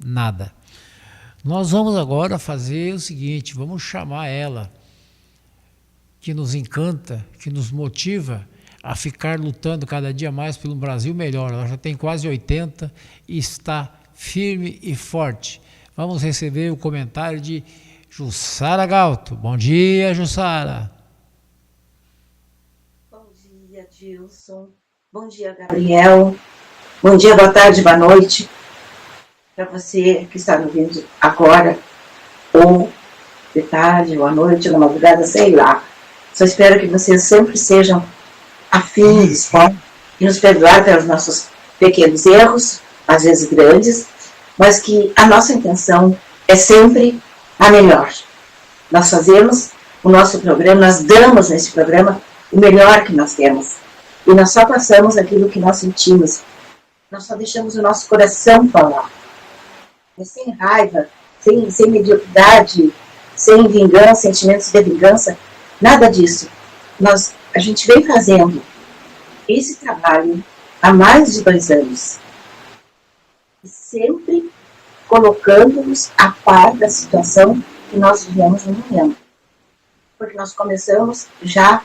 nada. Nós vamos agora fazer o seguinte, vamos chamar ela, que nos encanta, que nos motiva a ficar lutando cada dia mais pelo Brasil melhor. Ela já tem quase 80 e está firme e forte. Vamos receber o comentário de Jussara Galto. Bom dia, Jussara. Bom dia, Dilson. Bom dia, Gabriel. Bom dia, boa tarde, boa noite. Para você que está me ouvindo agora, ou de tarde, ou à noite, ou na madrugada, sei lá. Só espero que vocês sempre sejam afins, tá? E nos perdoar pelos nossos pequenos erros, às vezes grandes, mas que a nossa intenção é sempre a melhor. Nós fazemos o nosso programa, nós damos nesse programa o melhor que nós temos. E nós só passamos aquilo que nós sentimos. Nós só deixamos o nosso coração falar. É sem raiva, sem mediocridade, sem vingança, sentimentos de vingança, nada disso. A gente vem fazendo esse trabalho há mais de 2 anos. E sempre colocando-nos a par da situação que nós vivemos no momento. Porque nós começamos já,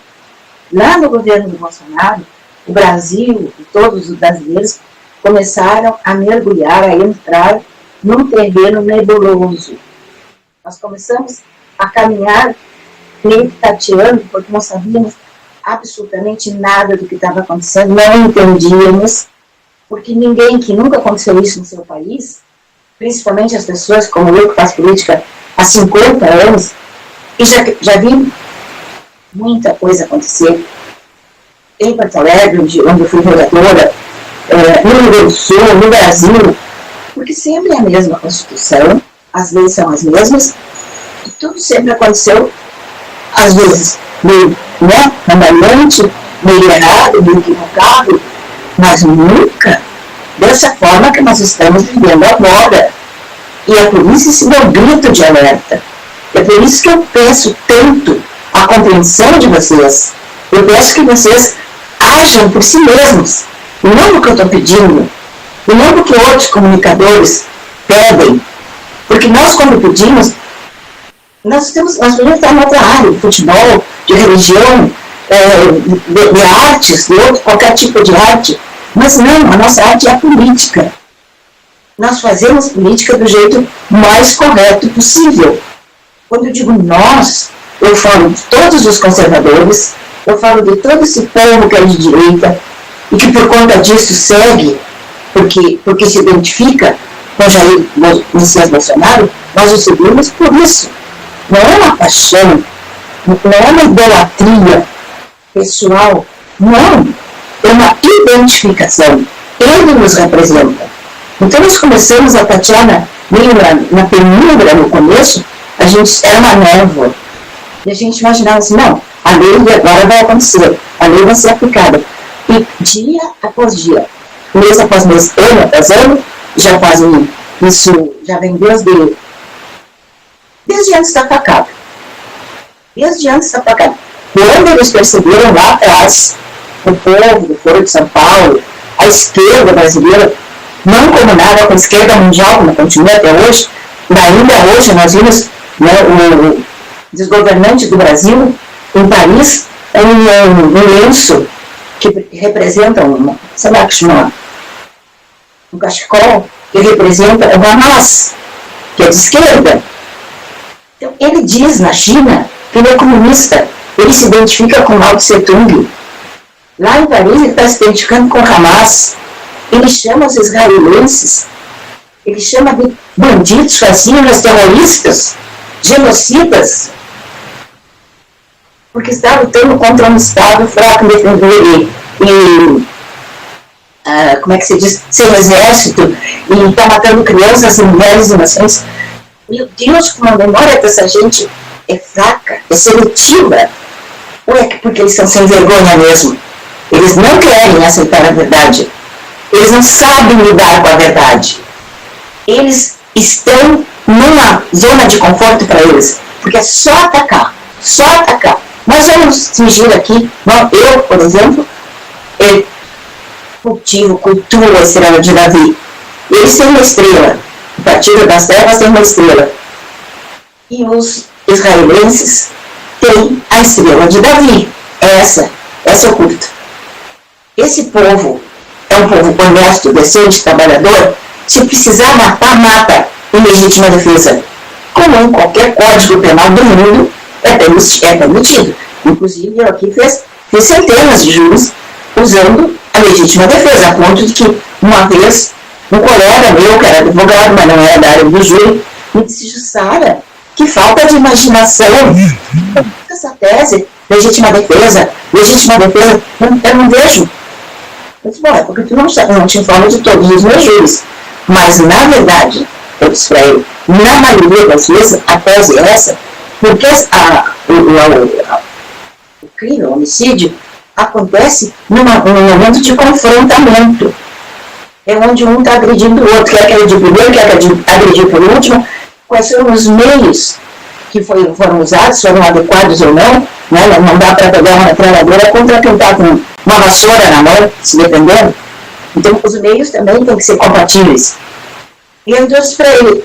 lá no governo do Bolsonaro, o Brasil e todos os brasileiros começaram a mergulhar, a entrar num terreno nebuloso. Nós começamos a caminhar meio que tateando, porque não sabíamos absolutamente nada do que estava acontecendo, não entendíamos, porque ninguém que nunca aconteceu isso no seu país, principalmente as pessoas como eu, que faço política há 50 anos, e já vi muita coisa acontecer em Porto Alegre, onde eu fui vereadora, no Rio Grande do Sul, no Brasil, porque sempre é a mesma Constituição, as leis são as mesmas, e tudo sempre aconteceu, às vezes, meio trabalhante, meio errado, meio equivocado, mas nunca dessa forma que nós estamos vivendo agora. E é por isso esse meu grito de alerta. É por isso que eu peço tanto a compreensão de vocês. Eu peço que vocês ajam por si mesmos, e não no que eu estou pedindo, e não no que outros comunicadores pedem. Porque nós, quando pedimos, nós podemos estar em outra área, de futebol, de religião, de artes, de outro, qualquer tipo de arte. Mas não, a nossa arte é a política. Nós fazemos política do jeito mais correto possível. Quando eu digo nós, eu falo de todos os conservadores, eu falo de todo esse povo que é de direita, e que por conta disso segue, porque se identifica com Jair Messias Bolsonaro, nós o seguimos por isso. Não é uma paixão, não é uma idolatria pessoal, não. É uma identificação. Ele nos representa. Então nós começamos a tatear na penumbra, no começo, a gente era uma névoa. E a gente imaginava assim, não, a lei agora vai acontecer, a lei vai ser aplicada. E dia após dia, mês após mês, ano após ano, já fazem isso, já vem desde antes da facada. Desde antes da facada. Quando eles perceberam lá atrás, o povo do Foro de São Paulo, a esquerda brasileira, não comunava com a esquerda mundial, como continua até hoje, ainda hoje nós vimos os governantes do Brasil, em Paris, um lenço que representa sei lá que chama, um cachecol, que representa o Hamas, que é de esquerda. Então, ele diz na China que ele é comunista, ele se identifica com Mao Tse Tung. Lá em Paris, ele está se identificando com Hamas. Ele chama os israelenses, ele chama de bandidos, fascistas, terroristas, genocidas, porque está lutando contra um Estado fraco, defendendo ele. Como é que se diz? Sem exército, e está matando crianças e mulheres inocentes. Meu Deus, como a memória dessa gente é fraca, é seletiva. Ou é porque eles são sem vergonha mesmo? Eles não querem aceitar a verdade. Eles não sabem lidar com a verdade. Eles estão numa zona de conforto para eles, porque é só atacar, só atacar. Nós vamos fingir aqui, eu, por exemplo, cultivo, cultuo a estrela de Davi. Eles têm uma estrela, Partido das Trevas tem uma estrela. E os israelenses têm a estrela de Davi. Essa eu curto. Esse povo é um povo honesto, decente, trabalhador. Se precisar matar, mata em legítima defesa. Como em qualquer código penal do mundo é permitido. Inclusive, eu aqui fiz centenas de juros usando a legítima defesa, a ponto de que, uma vez, um colega meu, que era advogado, mas não era da área do júri, me disse: Jussara, que falta de imaginação essa tese, legítima defesa, eu não vejo. Eu disse: bom, é porque tu não te informa de todos os meus júris, mas, na verdade, eu disse para ele, na maioria das vezes, a tese é essa, porque o crime, o homicídio, acontece num momento de confrontamento. É onde um está agredindo o outro, quer agredir primeiro, quer agredir por último. Quais foram os meios que foram usados, foram adequados ou não, né? Não dá para pegar uma metralhadora contra quem está com uma vassoura na mão, se dependendo. Então, os meios também têm que ser compatíveis. E eu disse para ele,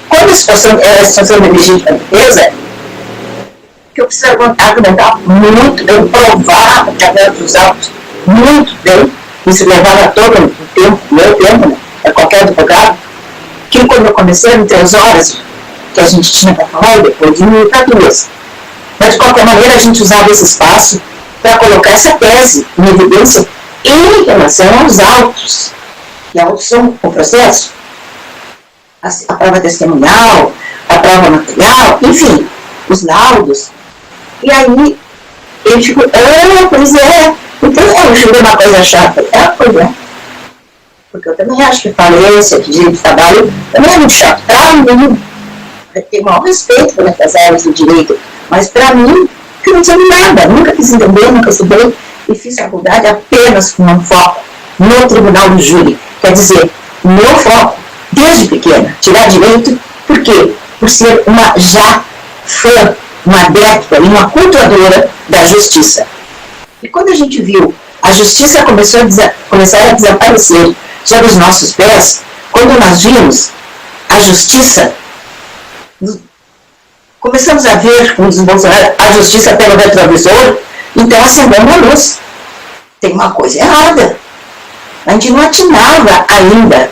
quando a situação de legítima defesa, que eu preciso argumentar muito bem, provar através dos autos muito bem, isso levava todo o tempo, meu tempo, né, para qualquer advogado, que quando eu comecei eram 3 horas que a gente tinha para falar, e depois diminuiu para 2. Mas, de qualquer maneira, a gente usava esse espaço para colocar essa tese em evidência em relação aos autos. E autos são o processo, a prova testemunhal, a prova material, enfim, os laudos. E aí, ele ficou, pois é, então o júri é uma coisa chata. Pois é. Porque eu também acho que falência, que direito de trabalho, também é muito chato. Para mim, eu tenho o maior respeito pelas áreas do direito, mas para mim, que não tinha nada, nunca quis entender, nunca estudei, e fiz faculdade apenas com um foco no tribunal do júri. Quer dizer, meu foco, desde pequena, tirar direito, por quê? Por ser uma já fã, uma adepta e uma cultuadora da justiça. E quando a gente viu a justiça começar a desaparecer sob os nossos pés, quando nós vimos a justiça, começamos a ver com os Bolsonaro a justiça pelo retrovisor, então acendeu uma luz. Tem uma coisa errada. A gente não atinava ainda.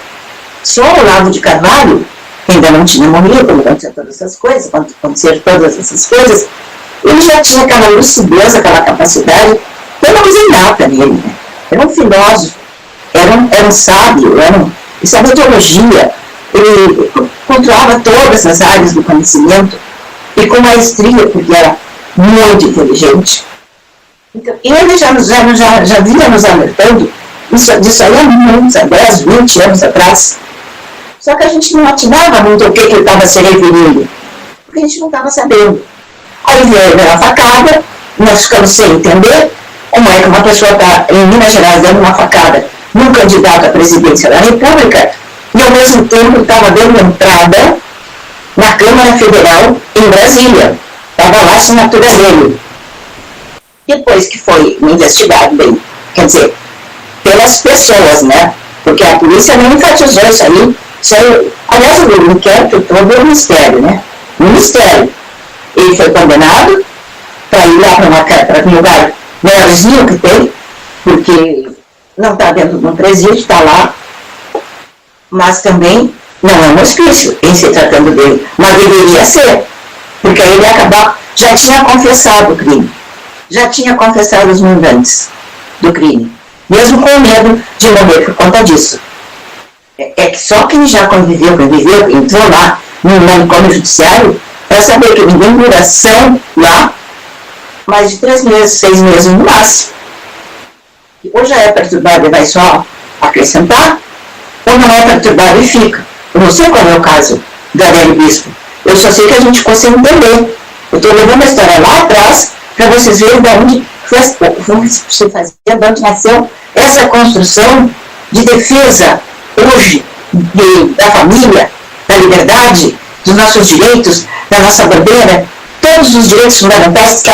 Só o Olavo de Carvalho, que ainda não tinha morrido, quando aconteceram todas essas coisas, ele já tinha aquela lucidez, aquela capacidade, tem uma coisa inata nele, né? Era um filósofo, era um sábio, isso é metodologia, ele controlava todas as áreas do conhecimento e com maestria, porque era muito inteligente. Então, ele já vinha nos alertando disso aí há muitos, há 10, 20 anos atrás. Só que a gente não atinava muito o que ele estava se referindo, porque a gente não estava sabendo. Aí veio a facada, nós ficamos sem entender como é que uma pessoa está em Minas Gerais dando uma facada num candidato à presidência da República e ao mesmo tempo estava dando entrada na Câmara Federal em Brasília. Estava lá a assinatura dele. Depois que foi investigado bem, quer dizer, pelas pessoas, né? Porque a polícia não enfatizou isso aí. Aliás, o inquérito todo é um mistério, né? Um mistério. Ele foi condenado para ir lá para um lugar melhorzinho que tem, porque não está dentro de um presídio, está lá, mas também não é um hospício em se tratando dele, mas deveria ser, porque aí ele já tinha confessado o crime, já tinha confessado os mandantes do crime, mesmo com medo de morrer por conta disso. É que só quem já conviveu, entrou lá no manicômio judiciário, para saber que ninguém duração lá, mais de 3 meses, 6 meses no máximo. Ou já é perturbado e vai só acrescentar, ou não é perturbado e fica. Eu não sei qual é o caso do Adélio Bispo. Eu só sei que a gente ficou sem entender. Eu estou levando a história lá atrás para vocês verem de onde se fazia, de onde nasceu essa construção de defesa hoje da família, da liberdade, dos nossos direitos, da nossa bandeira, todos os direitos fundamentais que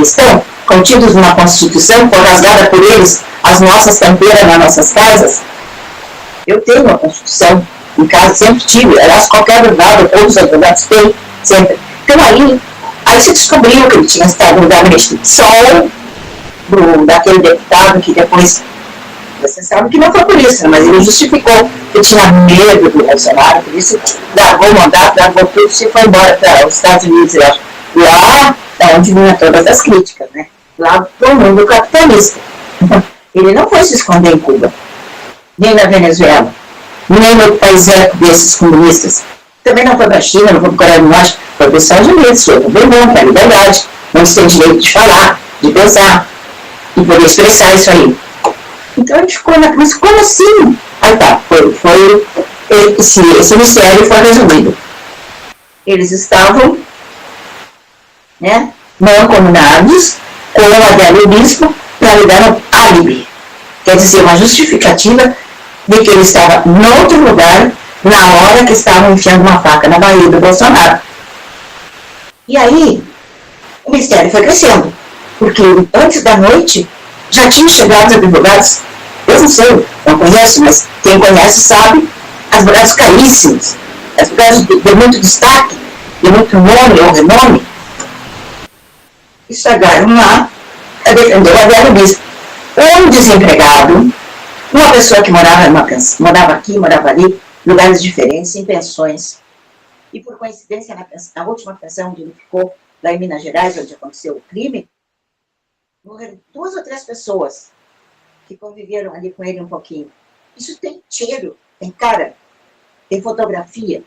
estão contidos numa Constituição, foi rasgada por eles, as nossas canteiras nas nossas casas. Eu tenho uma Constituição em casa, sempre tive, aliás, qualquer lugar, todos os advogados têm, sempre. Então aí se descobriu que ele tinha estado no gabinete do PSOL, daquele deputado que depois, você sabe que não foi por isso, né, mas ele justificou que tinha medo do Bolsonaro, por isso largou o mandato, largou tudo e foi embora para os Estados Unidos, eu acho. Lá é onde vinham todas as críticas, né? Lá para o mundo capitalista. Ele não foi se esconder em Cuba, nem na Venezuela, nem no país desses comunistas. Também não foi para a China, não foi para o Coreia do Norte, foi para os Estados Unidos, foi para o mundo, para a liberdade, onde se tem direito de falar, de pensar, e poder expressar isso aí. Então a gente ficou mas como assim? Aí tá, esse mistério foi resolvido. Eles estavam, né, mancomunados com o Adélio Bispo para lhe dar um álibi. Quer dizer, uma justificativa de que ele estava em outro lugar na hora que estavam enfiando uma faca na barriga do Bolsonaro. E aí, o mistério foi crescendo, porque antes da noite já tinham chegado os advogados, eu não sei, não conheço, mas quem conhece sabe, advogados caríssimos, advogados de muito destaque, de muito nome ou renome, e chegaram lá a defender o Adélio Bispo. Um desempregado, uma pessoa que morava aqui, morava ali, lugares diferentes, em pensões, e por coincidência, na última pensão onde ele ficou, lá em Minas Gerais, onde aconteceu o crime, morreram 2 ou 3 pessoas que conviveram ali com ele um pouquinho. Isso tem cheiro, tem cara, tem fotografia,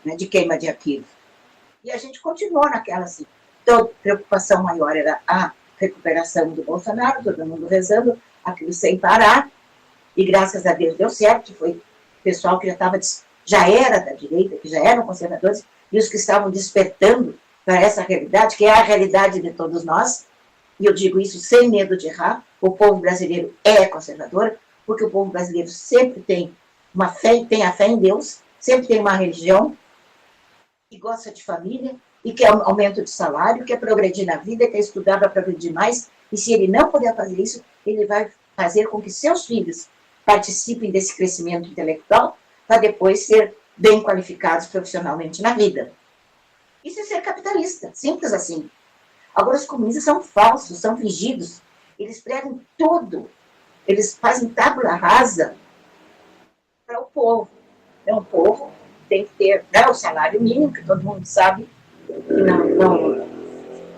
né, de queima de arquivo. E a gente continuou naquela assim. Então, a preocupação maior era a recuperação do Bolsonaro, todo mundo rezando, aquilo sem parar, e graças a Deus deu certo, foi o pessoal que já era da direita, que já eram conservadores, e os que estavam despertando para essa realidade, que é a realidade de todos nós, e eu digo isso sem medo de errar, o povo brasileiro é conservador, porque o povo brasileiro sempre tem uma fé, tem a fé em Deus, sempre tem uma religião, e gosta de família, e quer aumento de salário, quer progredir na vida, quer estudar para progredir mais, e se ele não puder fazer isso, ele vai fazer com que seus filhos participem desse crescimento intelectual, para depois ser bem qualificados profissionalmente na vida. Isso é ser capitalista, simples assim. Agora, os comunistas são falsos, são fingidos, eles pregam tudo, eles fazem tábula rasa para o povo. Então, o povo tem que ter, né, o salário mínimo, que todo mundo sabe que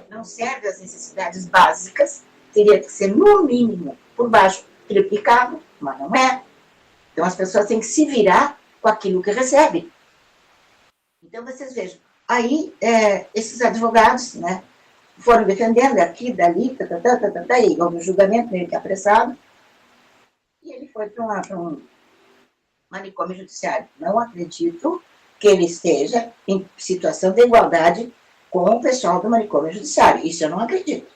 não serve às necessidades básicas, teria que ser, no mínimo, por baixo, triplicado, mas não é. Então, as pessoas têm que se virar com aquilo que recebem. Então, vocês vejam, aí, esses advogados, né, foram defendendo aqui, dali, e houve um julgamento meio que apressado, e ele foi para um manicômio judiciário. Não acredito que ele esteja em situação de igualdade com o pessoal do manicômio judiciário. Isso eu não acredito.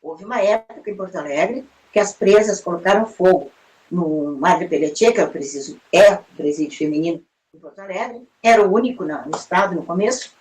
Houve uma época em Porto Alegre que as presas colocaram fogo no Madre Pelletier, que é o presídio feminino em Porto Alegre, era o único no estado no começo,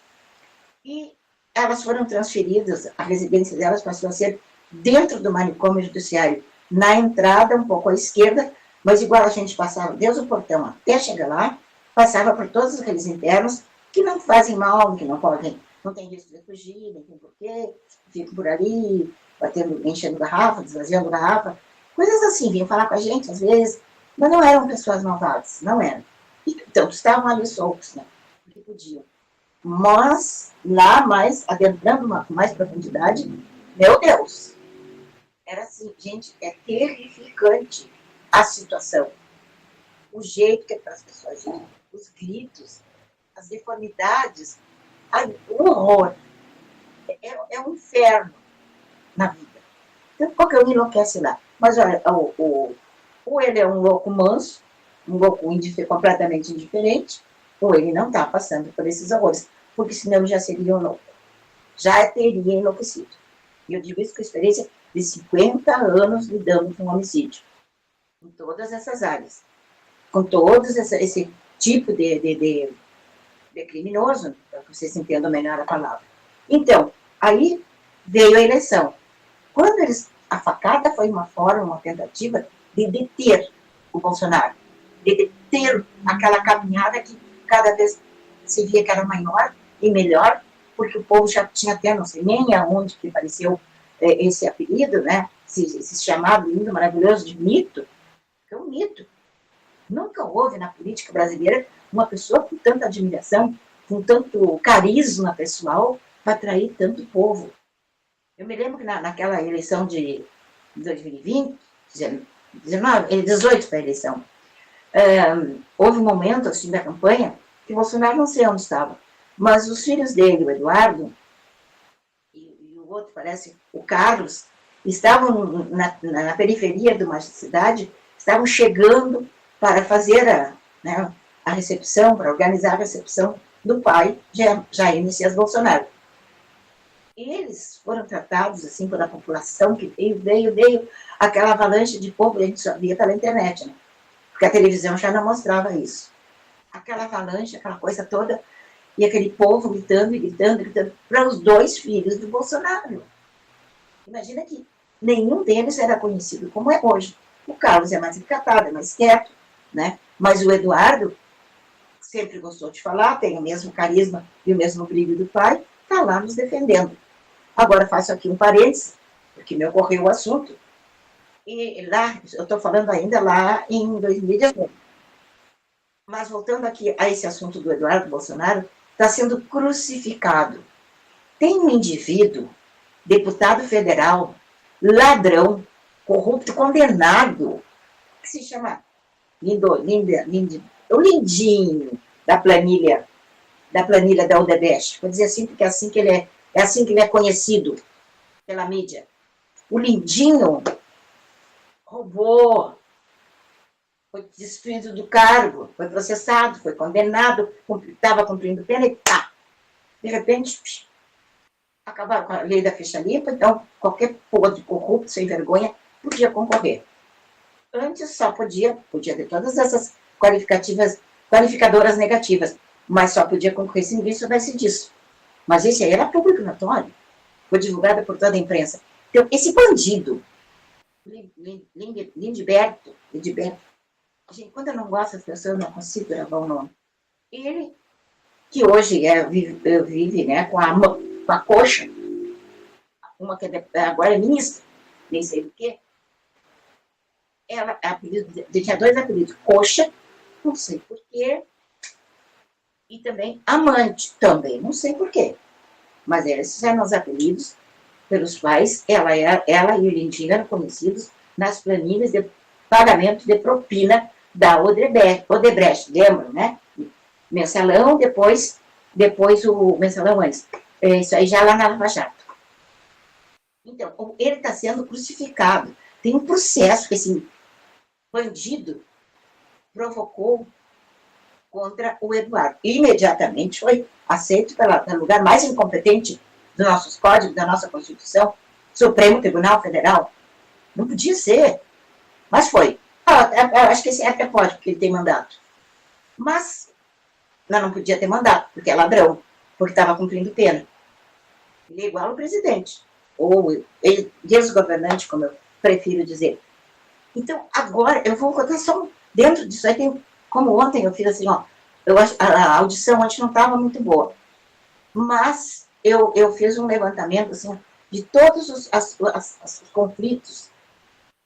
e elas foram transferidas, a residência delas passou a ser dentro do manicômio judiciário, na entrada, um pouco à esquerda, mas igual a gente passava desde o portão até chegar lá, passava por todos aqueles internos que não fazem mal, que não podem, não tem risco de fugir, não tem porquê, ficam por ali, batendo, enchendo garrafa, desvaziando garrafa, coisas assim, vinham falar com a gente às vezes, mas não eram pessoas malvadas, não eram. Então, estavam ali soltos, né, porque podiam. Mas, lá, adentrando com mais profundidade, meu Deus, era assim, gente, é terrificante a situação. O jeito que as pessoas agem, os gritos, as deformidades, o horror. É um inferno na vida. Então, qualquer um enlouquece lá. Mas, olha, ou ele é um louco manso, um louco completamente indiferente, ou ele não está passando por esses horrores, porque senão já seria um louco. Já teria enlouquecido. E eu digo isso com experiência de 50 anos lidando com homicídio. Em todas essas áreas. Com todos esse tipo de criminoso, para que vocês entendam melhor a palavra. Então, aí veio a eleição. Quando a facada foi uma tentativa de deter o Bolsonaro. de ter aquela caminhada que cada vez se via que era maior e melhor, porque o povo já tinha até, não sei nem aonde que apareceu esse apelido, né? Esse chamado lindo, maravilhoso de mito, que é um mito. Nunca houve na política brasileira uma pessoa com tanta admiração, com tanto carisma pessoal, para atrair tanto povo. Eu me lembro que naquela eleição de 2020, 18 para a eleição, houve um momento assim da campanha que Bolsonaro não sei onde estava, mas os filhos dele, o Eduardo e o outro, parece o Carlos, estavam na periferia de uma cidade, estavam chegando para fazer a recepção, para organizar a recepção do pai, Jair Messias Bolsonaro. E eles foram tratados assim pela população que veio aquela avalanche de povo, a gente só via pela internet, né? Porque a televisão já não mostrava isso. Aquela avalanche, aquela coisa toda, e aquele povo gritando para os dois filhos do Bolsonaro. Imagina que nenhum deles era conhecido como é hoje. O Carlos é mais recatado, é mais quieto, né? Mas o Eduardo sempre gostou de falar, tem o mesmo carisma e o mesmo brilho do pai, está lá nos defendendo. Agora faço aqui um parênteses, porque me ocorreu o assunto. E lá, eu estou falando ainda lá em 2019. Mas voltando aqui a esse assunto do Eduardo Bolsonaro, está sendo crucificado. Tem um indivíduo, deputado federal, ladrão, corrupto, condenado, que se chama o Lindinho da planilha da Odebrecht. Vou dizer assim, porque é assim que ele é conhecido pela mídia. O Lindinho roubou, foi destituído do cargo, foi processado, foi condenado, estava cumprindo pena e pá! De repente, acabaram com a lei da ficha limpa, então qualquer podre corrupto, sem vergonha, podia concorrer. Antes só podia ter todas essas qualificadoras negativas, mas só podia concorrer se ninguém soubesse disso. Mas esse aí era público notório, foi divulgado por toda a imprensa. Então, esse bandido, Lindberto, gente, quando eu não gosto das pessoas, eu não consigo gravar o nome. Ele, que hoje vive né, com a coxa, uma que agora é ministra, nem sei do que, ela tinha dois apelidos, coxa, não sei porquê, e também amante, também não sei porquê. Mas esses eram os apelidos pelos quais ela e o Lindinho eram conhecidos nas planilhas de pagamento de propina da Odebrecht, lembram, né? Mensalão, depois o mensalão antes. Isso aí já lá na Lava Jato. Então, ele está sendo crucificado. Tem um processo que esse bandido provocou contra o Eduardo. Imediatamente foi aceito pelo lugar mais incompetente dos nossos códigos, da nossa Constituição, Supremo Tribunal Federal. Não podia ser, mas foi. Eu acho que esse até pode, porque ele tem mandato. Mas não podia ter mandato, porque é ladrão, porque estava cumprindo pena. Ele é igual ao presidente, ou ex-governante, como eu prefiro dizer. Então, agora, eu vou contar só dentro disso aí, como ontem eu fiz assim, ó, a audição antes não estava muito boa, mas eu fiz um levantamento assim, de todos os conflitos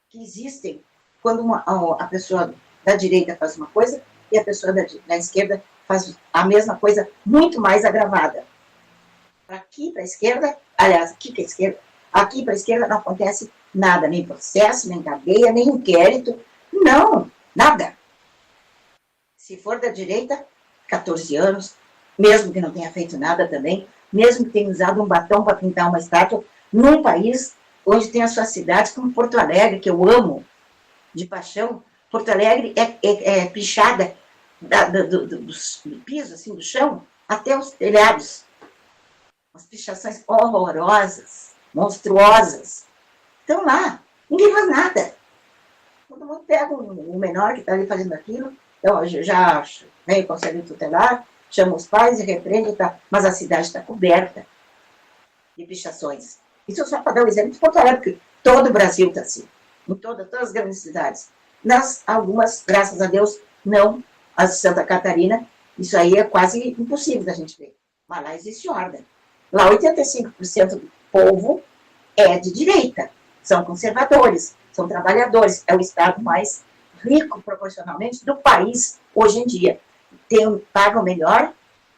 que existem quando a pessoa da direita faz uma coisa e a pessoa da esquerda faz a mesma coisa, muito mais agravada. Aqui para a esquerda, aliás, aqui para a esquerda não acontece nada, nem processo, nem cadeia, nem inquérito, não, nada. Se for da direita, 14 anos, mesmo que não tenha feito nada também, mesmo que tenha usado um batom para pintar uma estátua, num país onde tem as suas cidades, como Porto Alegre, que eu amo de paixão. Porto Alegre é pichada do piso, assim, do chão, até os telhados. Umas pichações horrorosas, monstruosas. Estão lá, ninguém faz nada. Todo mundo pega o menor que está ali fazendo aquilo, então, já vem o conselho tutelar, chama os pais e repreende, tá, mas a cidade está coberta de pichações. Isso só para dar um exemplo de Porto Alegre, porque todo o Brasil está assim, em todas as grandes cidades. Algumas, graças a Deus, Não, as de Santa Catarina, isso aí é quase impossível da gente ver. Mas lá existe ordem. Lá 85% do povo é de direita, são conservadores, são trabalhadores, é o estado mais rico proporcionalmente do país hoje em dia. Pagam melhor,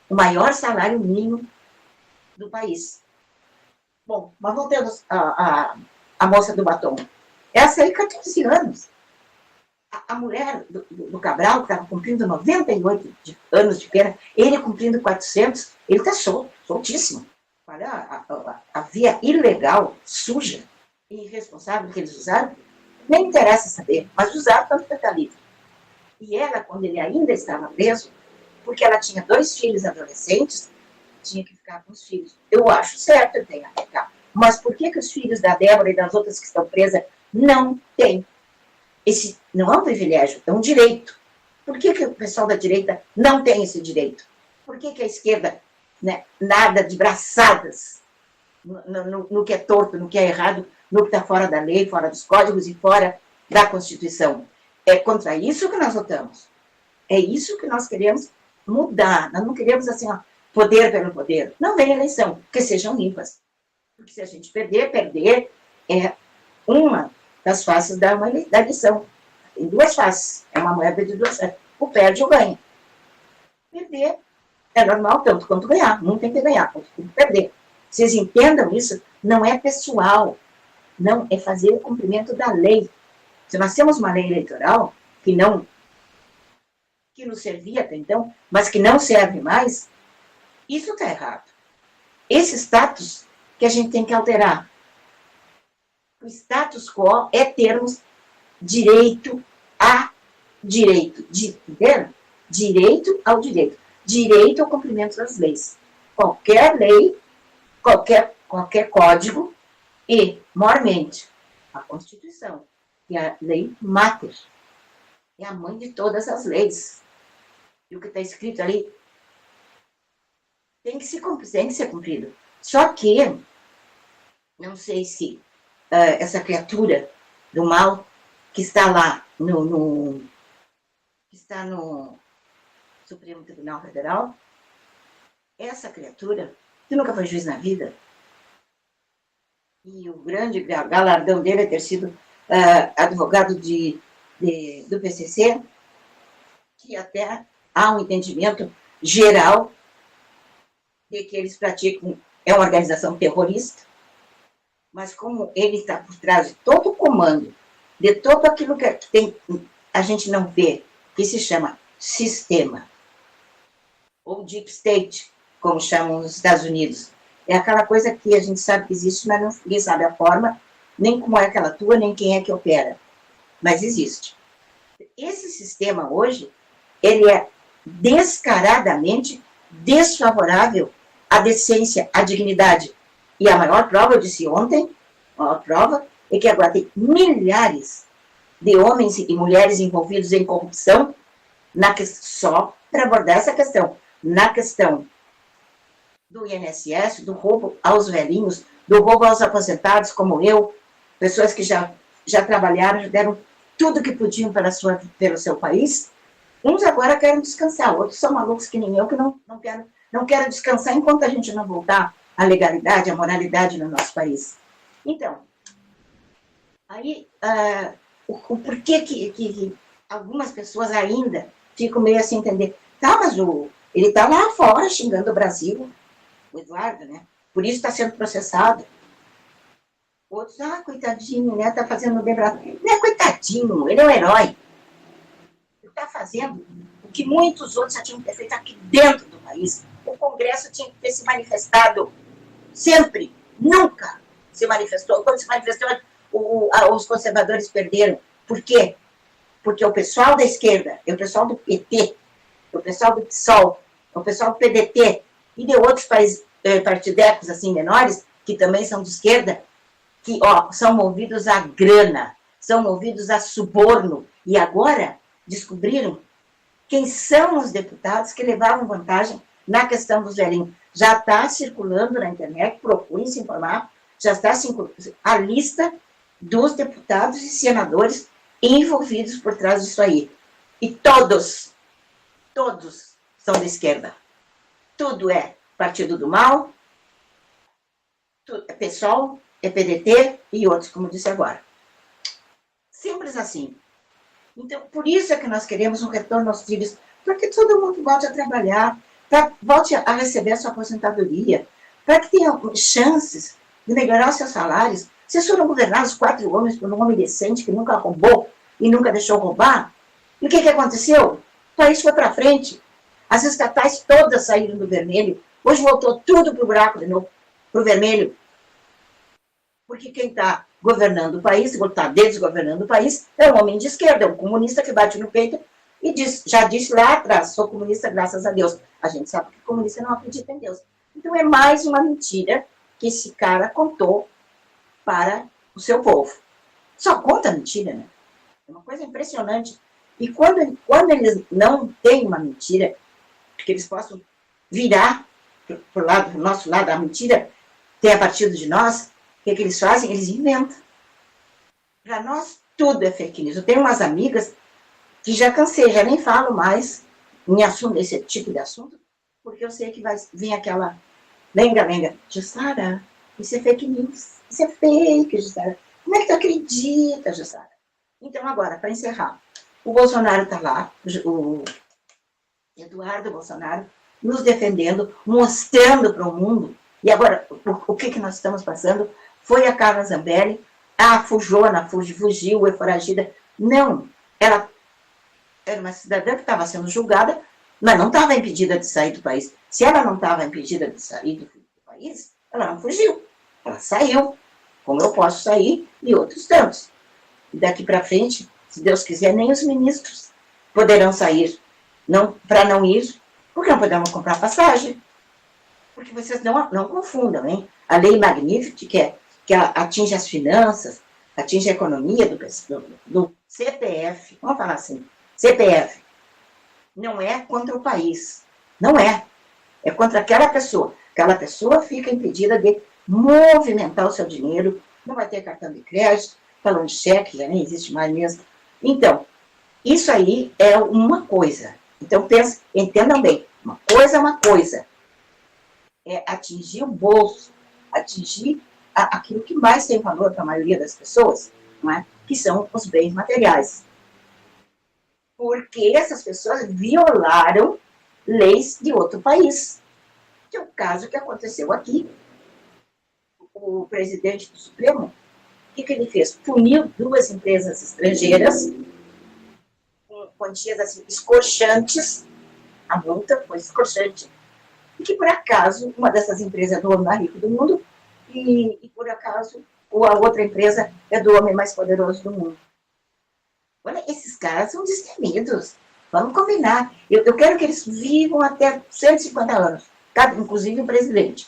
o maior salário mínimo do país. Bom, mas voltando a moça do batom. Essa aí, 14 anos. A mulher do Cabral, que estava cumprindo 98 anos de pena, ele cumprindo 400, ele está soltíssimo. Olha, a via ilegal, suja e irresponsável que eles usaram, nem interessa saber, mas usaram tanto que está livre. E ela, quando ele ainda estava preso, porque ela tinha 2 filhos adolescentes, tinha que ficar com os filhos. Eu acho certo, ele tem que ficar. Mas por que os filhos da Débora e das outras que estão presas não têm? Esse não é um privilégio, é um direito. Por que o pessoal da direita não tem esse direito? Por que a esquerda, né, nada de braçadas no que é torto, no que é errado, no que está fora da lei, fora dos códigos e fora da Constituição? É contra isso que nós lutamos. É isso que nós queremos mudar. Nós não queremos assim, ó, poder pelo poder. Não vem eleição, que sejam limpas. Porque se a gente perder é uma das faces da eleição. Tem 2 faces. É uma moeda de 2 faces. O perde ou ganha. Perder é normal tanto quanto ganhar. Não tem que ganhar, tem que perder. Vocês entendam isso? Não é pessoal. Não, é fazer o cumprimento da lei. Se nós temos uma lei eleitoral que nos servia até então, mas que não serve mais, isso está errado. Esse status que a gente tem que alterar. O status quo é termos direito a direito. Entendeu? Direito ao direito. Direito ao cumprimento das leis. Qualquer lei, qualquer código e, maiormente, a Constituição, que é a lei máter. É a mãe de todas as leis. E o que está escrito ali tem que ser cumprido. Só que, não sei se essa criatura do mal que está lá que está no Supremo Tribunal Federal, essa criatura, que nunca foi juiz na vida, e o grande galardão dele é ter sido advogado do PCC, que até há um entendimento geral de que eles praticam, é uma organização terrorista, mas como ele está por trás de todo o comando, de todo aquilo que tem, a gente não vê, que se chama sistema, ou deep state, como chamam nos Estados Unidos. É aquela coisa que a gente sabe que existe, mas ninguém sabe a forma, nem como é que ela atua, nem quem é que opera. Mas existe. Esse sistema hoje, ele é descaradamente desfavorável à decência, à dignidade. E a maior prova, eu disse ontem, a maior prova é que agora tem milhares de homens e mulheres envolvidos em corrupção só para abordar essa questão. Na questão do INSS, do roubo aos velhinhos, do roubo aos aposentados, como eu, pessoas que já trabalharam, já deram tudo que podiam pelo seu país. Uns agora querem descansar, outros são malucos que nem eu, que não quero descansar enquanto a gente não voltar à legalidade, à moralidade no nosso país. Então, aí, por que algumas pessoas ainda ficam meio assim entender? Tá, mas ele está lá fora xingando o Brasil, o Eduardo, né? Por isso está sendo processado. Outros, coitadinho, né? Está fazendo um debate. Não é coitadinho, ele é um herói. Ele está fazendo o que muitos outros já tinham que ter feito aqui dentro do país. O Congresso tinha que ter se manifestado sempre, nunca se manifestou. Quando se manifestou, os conservadores perderam. Por quê? Porque o pessoal da esquerda, o pessoal do PT, o pessoal do PSOL, o pessoal do PDT e de outros partidecos assim menores, que também são de esquerda, que são movidos a grana, são movidos a suborno. E agora descobriram quem são os deputados que levavam vantagem na questão dos velhinhos. Já está circulando na internet, procurem se informar, já está circulando a lista dos deputados e senadores envolvidos por trás disso aí. E todos são de esquerda. Tudo é Partido do Mal, é PSOL, é PDT e outros, como disse agora. Simples assim. Então, por isso é que nós queremos um retorno aos trilhos, para que todo mundo volte a trabalhar, volte a receber a sua aposentadoria, para que tenha chances de melhorar os seus salários. Vocês foram governados 4 homens por um homem decente que nunca roubou e nunca deixou roubar. E o que aconteceu? O país foi para frente. As estatais todas saíram do vermelho. Hoje voltou tudo para o buraco de novo, para o vermelho. Porque quem está governando o país, está desgovernando o país, é um homem de esquerda, é um comunista que bate no peito e já disse lá atrás, sou comunista graças a Deus. A gente sabe que o comunista não acredita em Deus. Então é mais uma mentira que esse cara contou para o seu povo. Só conta mentira, né? É uma coisa impressionante. E quando eles não têm uma mentira, que eles possam virar para o nosso lado, a mentira tem a partir de nós, o que eles fazem? Eles inventam. Para nós, tudo é fake news. Eu tenho umas amigas que já cansei, já nem falo mais nesse tipo de assunto, porque eu sei que vai vir aquela lenga-lenga. Jussara, isso é fake news. Isso é fake, Jussara. Como é que tu acredita, Jussara? Então, agora, para encerrar, o Bolsonaro está lá, o Eduardo Bolsonaro, nos defendendo, mostrando para o mundo. E agora, o que nós estamos passando? Foi a Carla Zambelli, a Fujona, fugiu, é foragida. Não, ela era uma cidadã que estava sendo julgada, mas não estava impedida de sair do país. Se ela não estava impedida de sair do país, ela não fugiu. Ela saiu, como eu posso sair, e outros tantos. E daqui para frente, se Deus quiser, nem os ministros poderão sair. Para não ir, porque não podemos comprar passagem. Porque vocês não confundam, hein? A lei Magnificat, que atinge as finanças, atinge a economia do CPF, vamos falar assim, CPF, não é contra o país, não é. É contra aquela pessoa. Aquela pessoa fica impedida de movimentar o seu dinheiro, não vai ter cartão de crédito, falando de cheque, já nem existe mais mesmo. Então, isso aí é uma coisa. Então, entendam bem, uma coisa é uma coisa. É atingir o bolso, atingir aquilo que mais tem valor para a maioria das pessoas, não é? Que são os bens materiais. Porque essas pessoas violaram leis de outro país. Que é o caso que aconteceu aqui. O presidente do Supremo, o que ele fez? Puniu 2 empresas estrangeiras com quantias assim, escorchantes. A multa foi escorchante. E que, por acaso, uma dessas empresas é do homem mais rico do mundo e por acaso, a outra empresa é do homem mais poderoso do mundo. Olha, esses caras são destemidos. Vamos combinar. Eu quero que eles vivam até 150 anos, inclusive o presidente,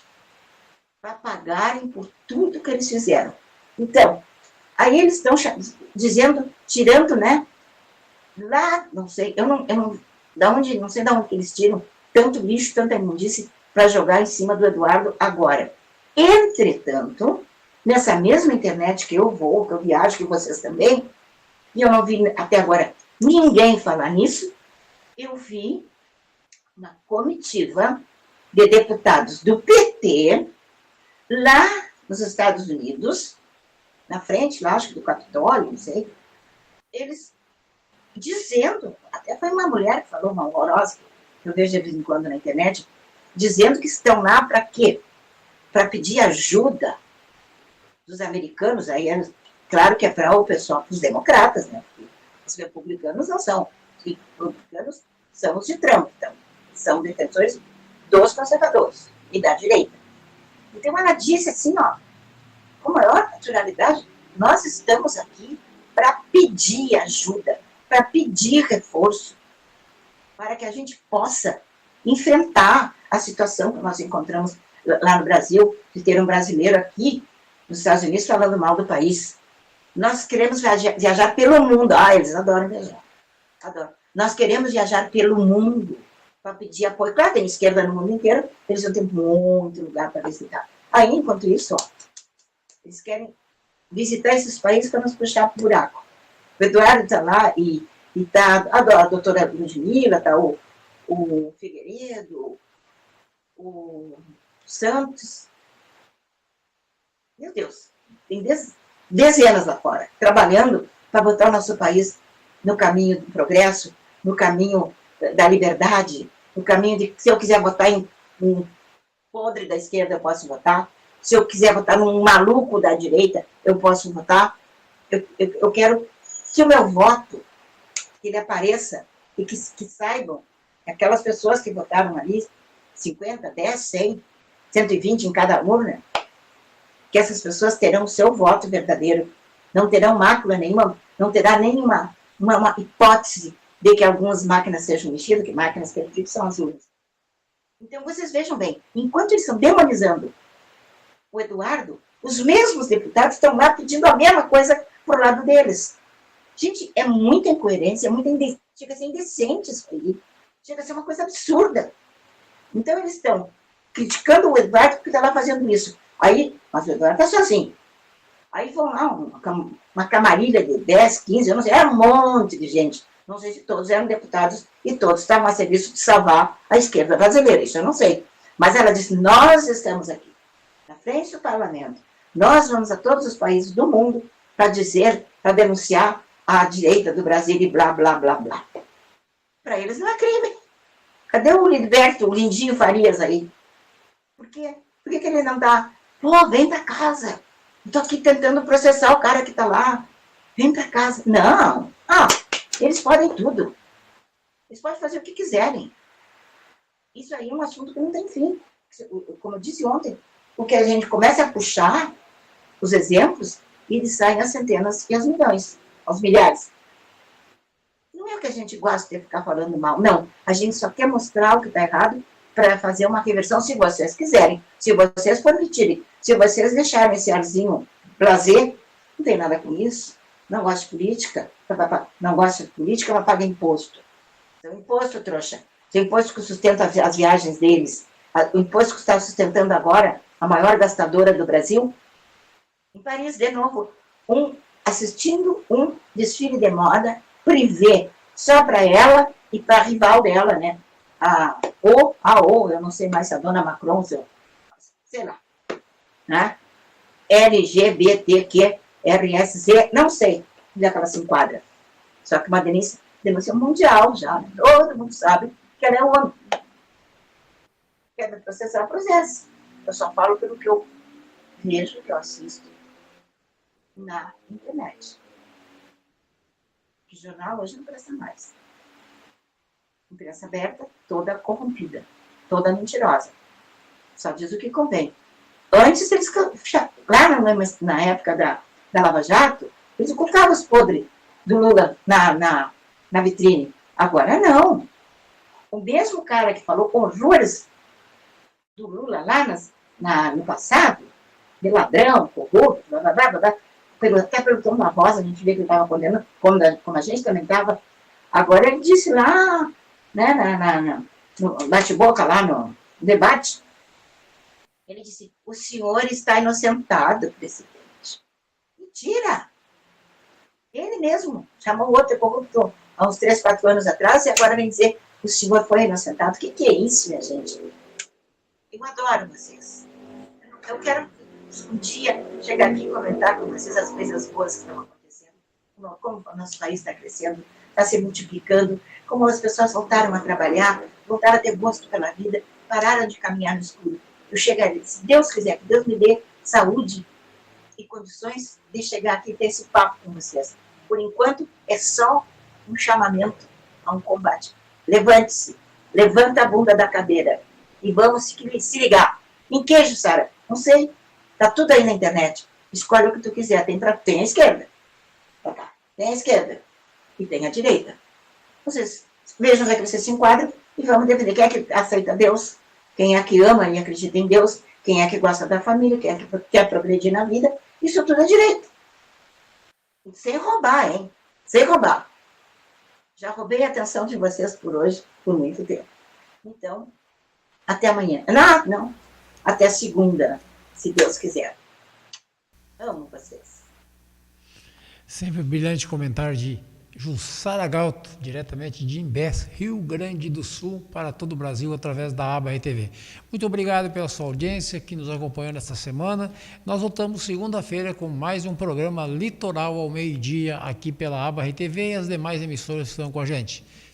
para pagarem por tudo que eles fizeram. Então, aí eles estão dizendo, tirando, né? Lá, não sei, não sei de onde que eles tiram tanto lixo, tanta imundície para jogar em cima do Eduardo agora. Entretanto, nessa mesma internet que eu viajo, que vocês também, e eu não vi até agora ninguém falar nisso, eu vi uma comitiva de deputados do PT, lá nos Estados Unidos, na frente, lá, acho que do Capitólio, não sei, eles dizendo, até foi uma mulher que falou, uma horrorosa, que eu vejo de vez em quando na internet, dizendo que estão lá para quê? Para pedir ajuda dos americanos, aí claro que é para o pessoal, para os democratas, né? Porque os republicanos não são. Os republicanos são os de Trump, então, são defensores dos conservadores e da direita. Então ela disse assim, ó, com maior naturalidade, nós estamos aqui para pedir ajuda, para pedir reforço, para que a gente possa enfrentar a situação que nós encontramos lá no Brasil, de ter um brasileiro aqui nos Estados Unidos falando mal do país. Nós queremos viajar pelo mundo. Eles adoram viajar. Adoram. Nós queremos viajar pelo mundo para pedir apoio. Claro, tem esquerda no mundo inteiro, eles não têm muito lugar para visitar. Aí, enquanto isso, ó, eles querem visitar esses países para nos puxar para o buraco. O Eduardo está lá e e tá a doutora Ludmilla, tá o Figueiredo, o Santos. Meu Deus, tem dezenas lá fora, trabalhando para botar o nosso país no caminho do progresso, no caminho da liberdade, no caminho de, se eu quiser votar em um podre da esquerda, eu posso votar. Se eu quiser votar num maluco da direita, eu posso votar. Eu quero que o meu voto, que ele apareça e que saibam, aquelas pessoas que votaram ali, 50, 10, 100, 120 em cada urna, que essas pessoas terão o seu voto verdadeiro, não terão mácula nenhuma, não terá nenhuma uma hipótese de que algumas máquinas sejam mexidas, que máquinas que são as urnas. Então, vocês vejam bem, enquanto eles estão demonizando o Eduardo, os mesmos deputados estão lá pedindo a mesma coisa pro lado deles. Gente, é muita incoerência, chega a ser indecente isso aí. Chega a ser uma coisa absurda. Então, eles estão criticando o Eduardo porque está lá fazendo isso. Aí, mas o Eduardo está sozinho. Aí vão lá uma camarilha de 10, 15, eu não sei, era um monte de gente. Não sei se todos eram deputados e todos estavam a serviço de salvar a esquerda brasileira, isso eu não sei. Mas ela disse, nós estamos aqui, na frente do parlamento. Nós vamos a todos os países do mundo para dizer, para denunciar a direita do Brasil e blá, blá, blá, blá. Para eles não é crime. Cadê o Liberto, o Lindinho Farias aí? Por quê? Por que ele não dá? Pô, vem para casa. Estou aqui tentando processar o cara que está lá. Vem para casa. Não. Eles podem tudo. Eles podem fazer o que quiserem. Isso aí é um assunto que não tem fim. Como eu disse ontem, o que a gente começa a puxar os exemplos e eles saem às centenas e aos milhões, aos milhares. Não é o que a gente gosta de ficar falando mal. Não. A gente só quer mostrar o que está errado para fazer uma reversão, se vocês quiserem, se vocês permitirem, se vocês deixarem esse arzinho prazer, não tem nada com isso. Não gosta de política, não gosta de política, mas paga imposto. Então, imposto, trouxa. O imposto que sustenta as viagens deles, o imposto que está sustentando agora a maior gastadora do Brasil, em Paris, de novo, assistindo um desfile de moda privê, só para ela e para a rival dela, né? Eu não sei mais se a dona Macron, sei lá, né? LGBTQ, RSC, não sei onde é que ela se enquadra. Só que uma denúncia mundial já, né? Todo mundo sabe que ela é um homem. Quer me processar, processo. Eu só falo pelo que eu vejo, que eu assisto na internet. Que jornal hoje não presta mais. Imprensa aberta, toda corrompida, toda mentirosa. Só diz o que convém. Antes, eles, lá na época da Lava Jato, eles ocultavam os podres do Lula na vitrine. Agora, não. O mesmo cara que falou horrores do Lula lá no passado, de ladrão, corrupto, blá, blá, blá, blá, até perguntou na Rosa, a gente vê que ele estava condenando, como a gente também estava. Agora ele disse lá, né, no bate-boca, lá no debate, ele disse, o senhor está inocentado, presidente. Mentira! Ele mesmo chamou outro corrupto há uns 3, 4 anos atrás e agora vem dizer que o senhor foi inocentado. O que é isso, minha gente? Eu adoro vocês. Eu quero um dia chegar aqui e comentar com vocês as coisas boas que estão acontecendo, como o nosso país está crescendo, está se multiplicando, como as pessoas voltaram a trabalhar, voltaram a ter gosto pela vida, pararam de caminhar no escuro. Eu chegarei, se Deus quiser, que Deus me dê saúde e condições de chegar aqui e ter esse papo com vocês. Por enquanto, é só um chamamento a um combate. Levante-se, levanta a bunda da cadeira e vamos se ligar. Em queijo, Sara? Não sei. Está tudo aí na internet. Escolhe o que tu quiser. Tem a esquerda. Tem a esquerda. E tem a direita. Vocês vejam onde é que você se enquadra e vamos defender. Quem é que aceita Deus? Quem é que ama e acredita em Deus? Quem é que gosta da família? Quem é que quer progredir na vida? Isso tudo é direito. Sem roubar, hein? Sem roubar. Já roubei a atenção de vocês por hoje, por muito tempo. Então, até amanhã. Não. Até segunda, se Deus quiser. Amo vocês. Sempre um brilhante comentário de Jussara Galto, diretamente de Imbés, Rio Grande do Sul, para todo o Brasil, através da aba RTV. Muito obrigado pela sua audiência que nos acompanhou nesta semana. Nós voltamos segunda-feira com mais um programa Litoral ao meio-dia, aqui pela aba RTV e as demais emissoras que estão com a gente.